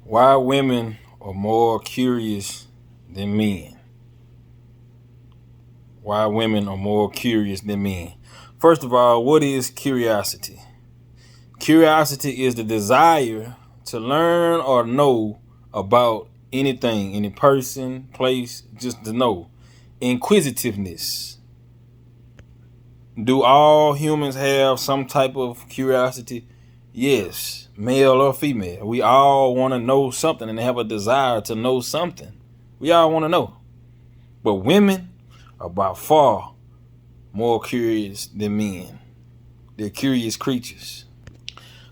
Why women are more curious than men? Why women are more curious than men? First of all, what is curiosity? Curiosity is the desire to learn or know about anything, any person, place, just to know. Inquisitiveness. Do all humans have some type of curiosity? Yes, male or female. We all want to know something and have a desire to know something. We all want to know. But women are by far more curious than men. They're curious creatures.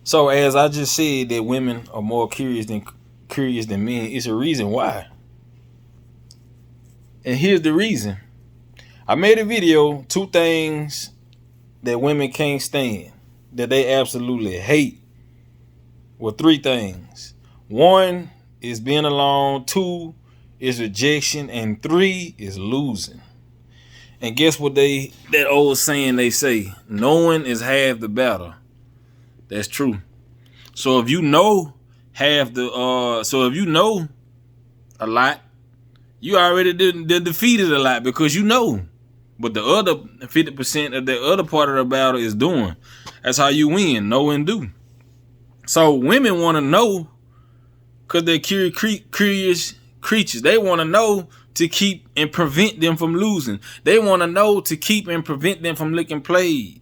So as I just said that women are more curious than men, it's a reason why. And here's the reason. I made a video, 2 things that women can't stand, that they absolutely hate. Well, 3 things. 1 is being alone, 2 is rejection, and 3 is losing. And guess what that old saying they say, knowing is half the battle. That's true. So if you know if you know a lot, you already defeated a lot because you know. But the other 50% of the other part of the battle is doing. That's how you win, know and do. So women want to know because they're curious creatures. They want to know to keep and prevent them from losing. They want to know to keep and prevent them from looking played.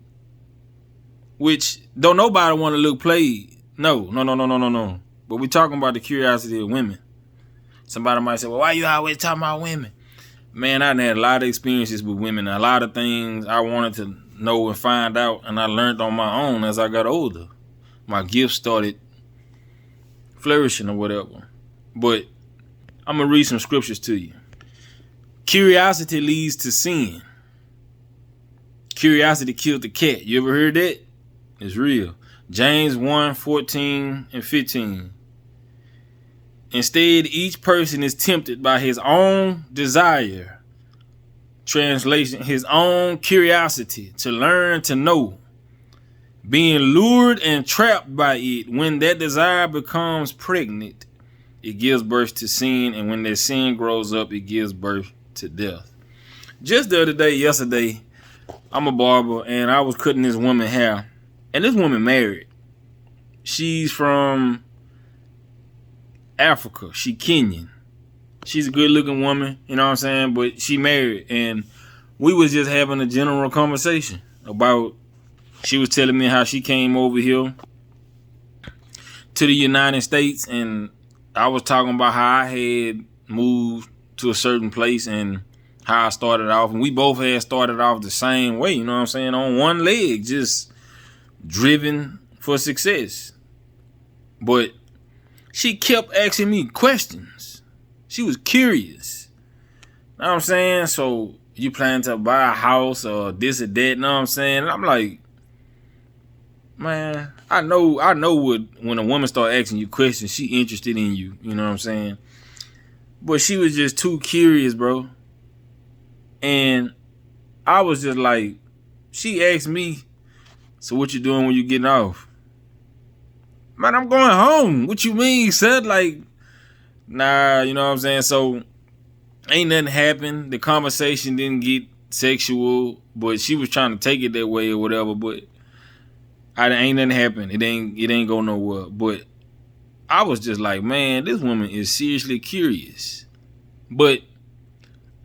Which don't nobody want to look played. No. But we're talking about the curiosity of women. Somebody might say, well, why you always talking about women? Man, I had a lot of experiences with women. A lot of things I wanted to know and find out, and I learned on my own as I got older. My gifts started flourishing or whatever. But I'm going to read some scriptures to you. Curiosity leads to sin. Curiosity killed the cat. You ever heard that? It's real. James 1:14-15. Instead, each person is tempted by his own desire. Translation, his own curiosity to learn, to know. Being lured and trapped by it. When that desire becomes pregnant, it gives birth to sin. And when that sin grows up, it gives birth to death. Just the other yesterday, I'm a barber and I was cutting this woman hair. And this woman married. She's from Africa. She Kenyan. She's a good looking woman, you know what I'm saying? But she married, and we was just having a general conversation about, she was telling me how she came over here to the United States, and I was talking about how I had moved to a certain place and how I started off, and we both had started off the same way, you know what I'm saying? On one leg, just driven for success. But she kept asking me questions. She was curious. Know what I'm saying? So you plan to buy a house or this or that, know what I'm saying? And I'm like, man, I know what, when a woman start asking you questions, she interested in you, you know what I'm saying? But she was just too curious, bro. And I was just like, she asked me, so what you doing when you getting off? Man, I'm going home. What you mean, son? Like, nah, you know what I'm saying? So ain't nothing happened. The conversation didn't get sexual, but she was trying to take it that way or whatever. But ain't nothing happened. It ain't go nowhere. But I was just like, man, this woman is seriously curious. But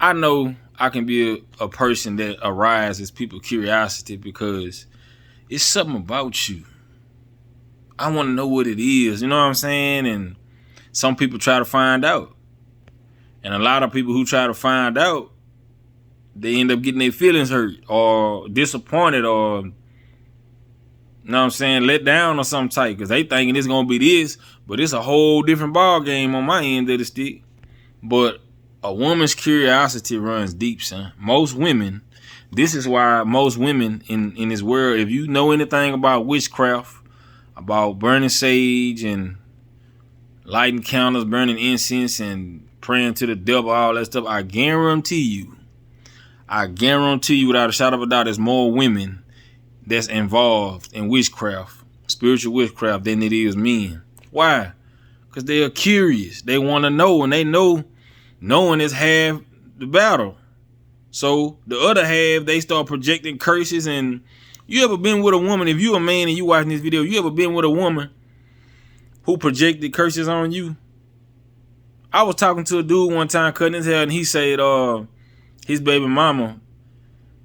I know I can be a person that arises people's curiosity because it's something about you. I want to know what it is, you know what I'm saying? And some people try to find out. And a lot of people who try to find out, they end up getting their feelings hurt or disappointed or, you know what I'm saying, let down or some type because they thinking it's going to be this, but it's a whole different ball game on my end of the stick. But a woman's curiosity runs deep, son. Most women, this is why most women in this world, if you know anything about witchcraft, about burning sage and lighting candles, burning incense and praying to the devil, all that stuff, I guarantee you without a shadow of a doubt, there's more women that's involved in witchcraft, spiritual witchcraft, than it is men. Why? because they are curious. They want to know, and they know knowing is half the battle. So the other half, they start projecting curses. And you ever been with a woman, if you a man and you watching this video, you ever been with a woman who projected curses on you? I was talking to a dude one time, cutting his hair, and he said his baby mama,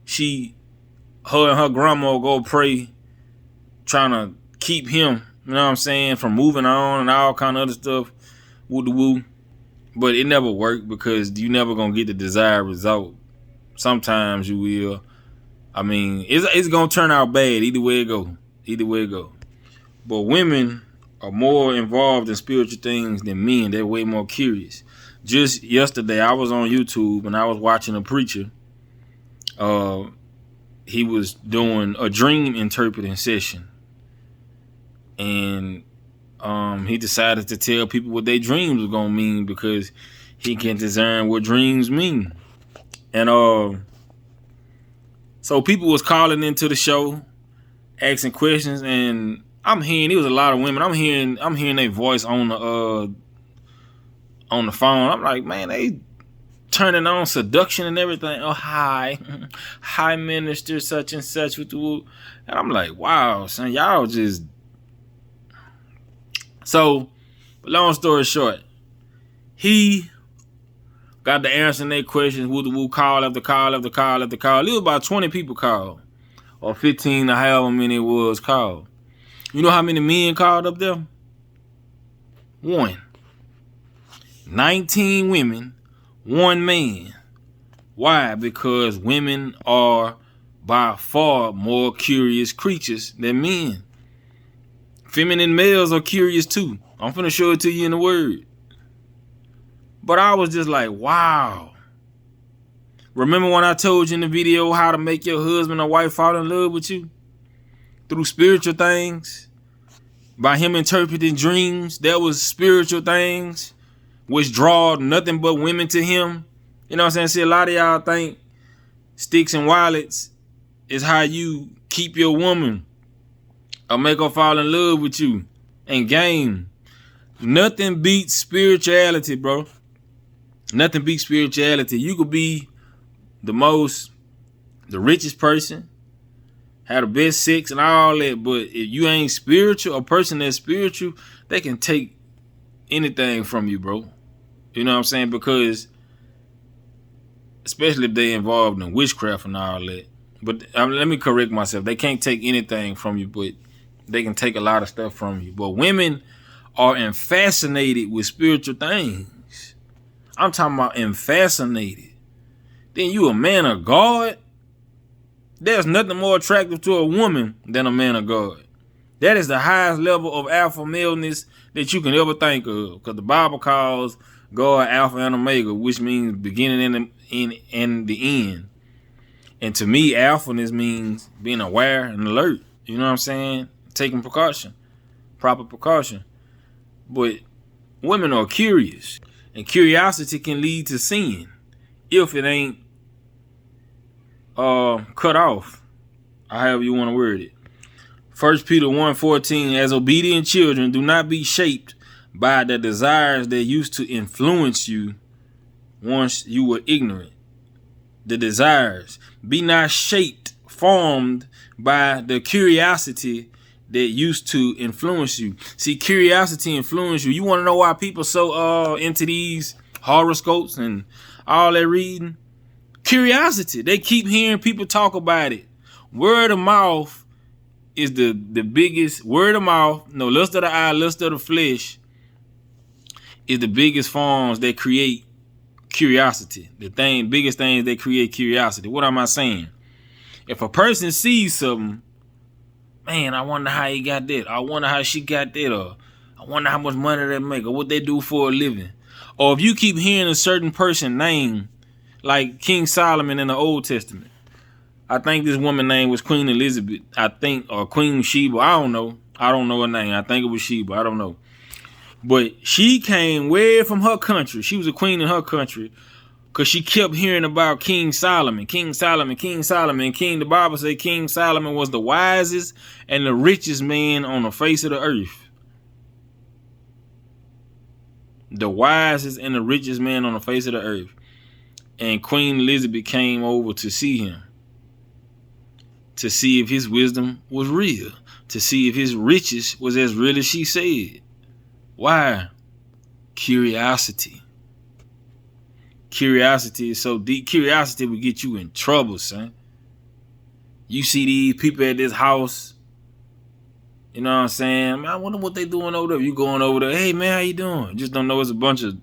her and her grandma go pray, trying to keep him, you know what I'm saying, from moving on and all kind of other stuff, woo-de-woo. But it never worked because you never gonna get the desired result. Sometimes you will. I mean, it's gonna turn out bad either way it go. Either way it go. But women are more involved in spiritual things than men. They're way more curious. Just yesterday, I was on YouTube and I was watching a preacher. He was doing a dream interpreting session. And he decided to tell people what their dreams were gonna mean because he can discern what dreams mean. And so people was calling into the show, asking questions, and I'm hearing it was a lot of women. I'm hearing their voice on the phone. I'm like, man, they turning on seduction and everything. Oh, hi minister, such and such with the woo. And I'm like, wow, son, y'all just. So, long story short, he got the answer in their questions, woo, call after call after call after call. It was about 20 people called, or 15 or however many it was called. You know how many men called up there? 1. 19 women, 1 man. Why? Because women are by far more curious creatures than men. Feminine males are curious too. I'm finna show it to you in the word. But I was just like, wow. Remember when I told you in the video how to make your husband or wife fall in love with you? Through spiritual things? By him interpreting dreams, that was spiritual things, which draw nothing but women to him. You know what I'm saying? See, a lot of y'all think sticks and wallets is how you keep your woman or make her fall in love with you. And game. Nothing beats spirituality, bro. Nothing beats spirituality. You could be the richest person, have the best sex and all that, but if you ain't spiritual, a person that's spiritual, they can take anything from you, bro. You know what I'm saying? Because especially if they involved in witchcraft and all that. But let me correct myself. They can't take anything from you, but they can take a lot of stuff from you. But women are fascinated with spiritual things. I'm talking about fascinated. Then you a man of God? There's nothing more attractive to a woman than a man of God. That is the highest level of alpha maleness that you can ever think of. Because the Bible calls God Alpha and Omega, which means beginning and the end. And to me, alphaness means being aware and alert. You know what I'm saying? Taking precaution. Proper precaution. But women are curious. And curiosity can lead to sin if it ain't cut off, or however you want to word it. 1 Peter 1:14, as obedient children, do not be shaped by the desires that used to influence you once you were ignorant. The desires. Be not shaped, formed by the curiosity that used to influence you. See, curiosity influence you. You want to know why people so into these horoscopes and all that reading? Curiosity. They keep hearing people talk about it. Word of mouth is the biggest. Word of mouth, no, lust of the eye, lust of the flesh is the biggest forms that create curiosity. Biggest things that create curiosity. What am I saying? If a person sees something, man, I wonder how he got that. I wonder how she got that. Or I wonder how much money they make or what they do for a living. Or if you keep hearing a certain person name, like King Solomon in the Old Testament. I think this woman's name was Queen Elizabeth. Or Queen Sheba. I don't know. I don't know her name. I think it was Sheba. I don't know. But she came way from her country. She was a queen in her country because she kept hearing about King Solomon. King Solomon, King Solomon. The Bible says King Solomon was the wisest and the richest man on the face of the earth. the wisest and the richest man on the face of the earth. And Queen Elizabeth came over to see him, to see if his wisdom was real, to see if his riches was as real as she said. Why? Curiosity. Curiosity is so deep. Curiosity will get you in trouble, son. You see these people at this house, you know what I'm saying? Man, I wonder what they doing over there. You going over there, hey man, how you doing? Just don't know it's a bunch of,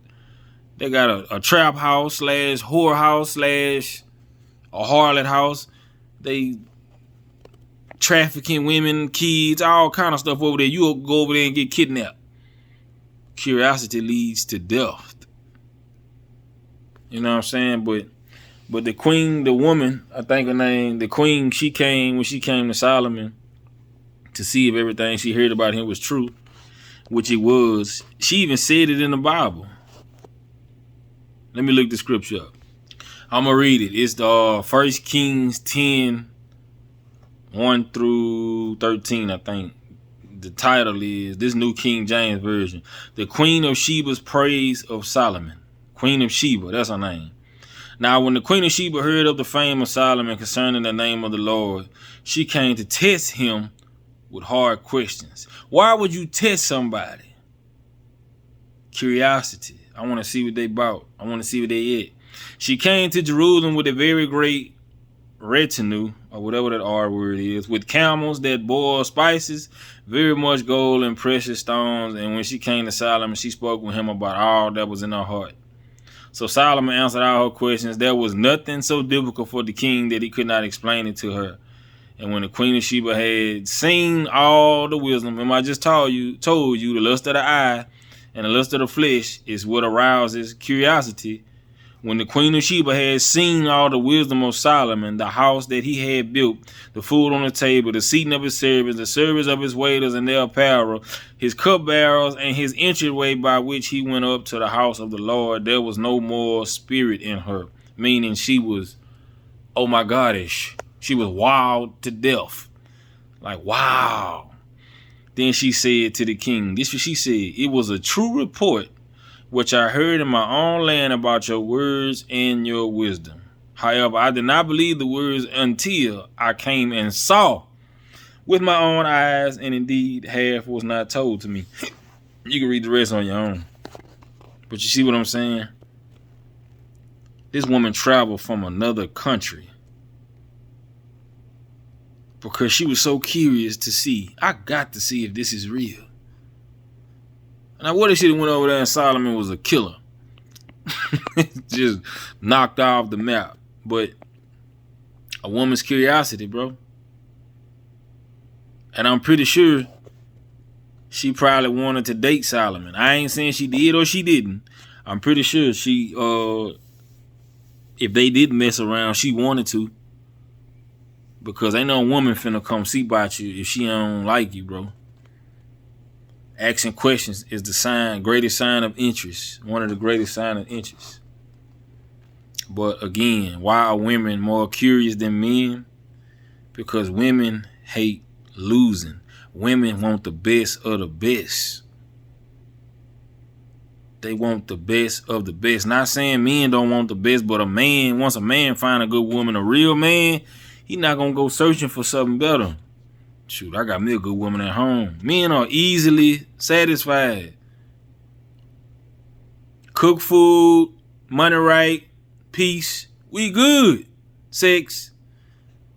they got a trap house / whore house / a harlot house. They trafficking women, kids, all kind of stuff over there. You'll go over there and get kidnapped. Curiosity leads to death. You know what I'm saying? But the queen, the woman, I think her name, the queen, she came when she came to Solomon to see if everything she heard about him was true, which it was. She even said it in the Bible. Let me look the scripture up. I'm going to read it. It's the 1 Kings 10, 1 through 13, I think. The title is, this New King James Version, The Queen of Sheba's Praise of Solomon. Queen of Sheba, that's her name. Now, when the Queen of Sheba heard of the fame of Solomon concerning the name of the Lord, she came to test him with hard questions. Why would you test somebody? Curiosity. I want to see what they bought. I want to see what they ate. She came to Jerusalem with a very great retinue, or whatever that R word is, with camels that bore spices, very much gold and precious stones. And when she came to Solomon, she spoke with him about all that was in her heart. So Solomon answered all her questions. There was nothing so difficult for the king that he could not explain it to her. And when the Queen of Sheba had seen all the wisdom, remember I just told you, the lust of the eye and the lust of the flesh is what arouses curiosity. When the Queen of Sheba had seen all the wisdom of Solomon, the house that he had built, the food on the table, the seating of his servants, the service of his waiters and their apparel, his cupbearers, and his entryway by which he went up to the house of the Lord, there was no more spirit in her. Meaning she was, oh my gosh, she was wild to death. Like, wow. Then she said to the king, this is what she said, it was a true report which I heard in my own land about your words and your wisdom. However, I did not believe the words until I came and saw with my own eyes, and indeed half was not told to me. You can read the rest on your own. But you see what I'm saying? This woman traveled from another country because she was so curious to see. I got to see if this is real. Now, what if she went over there and Solomon was a killer? Just knocked off the map. But a woman's curiosity, bro. And I'm pretty sure she probably wanted to date Solomon. I ain't saying she did or she didn't. I'm pretty sure she, if they did mess around, she wanted to. Because ain't no woman finna come see about you if she don't like you, bro. Asking questions is the greatest sign of interest. One of the greatest signs of interest. But again, why are women more curious than men? Because women hate losing. Women want the best of the best. They want the best of the best. Not saying men don't want the best, but once a man find a good woman, a real man, he not gonna go searching for something better. Shoot, I got me a good woman at home. Men are easily satisfied. Cook food, money right, peace. We good. Sex.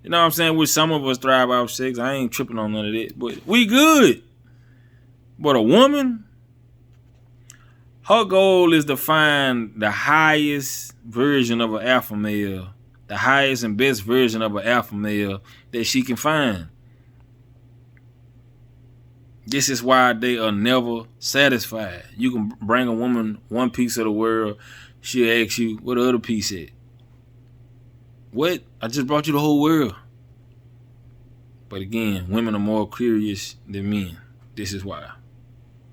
You know what I'm saying? Which some of us thrive off sex. I ain't tripping on none of that. But we good. But a woman, her goal is to find the highest version of an alpha male. The highest and best version of an alpha male that she can find. This is why they are never satisfied. You can bring a woman one piece of the world, she'll ask you, what the other piece at? What? I just brought you the whole world. But again, women are more curious than men. This is why.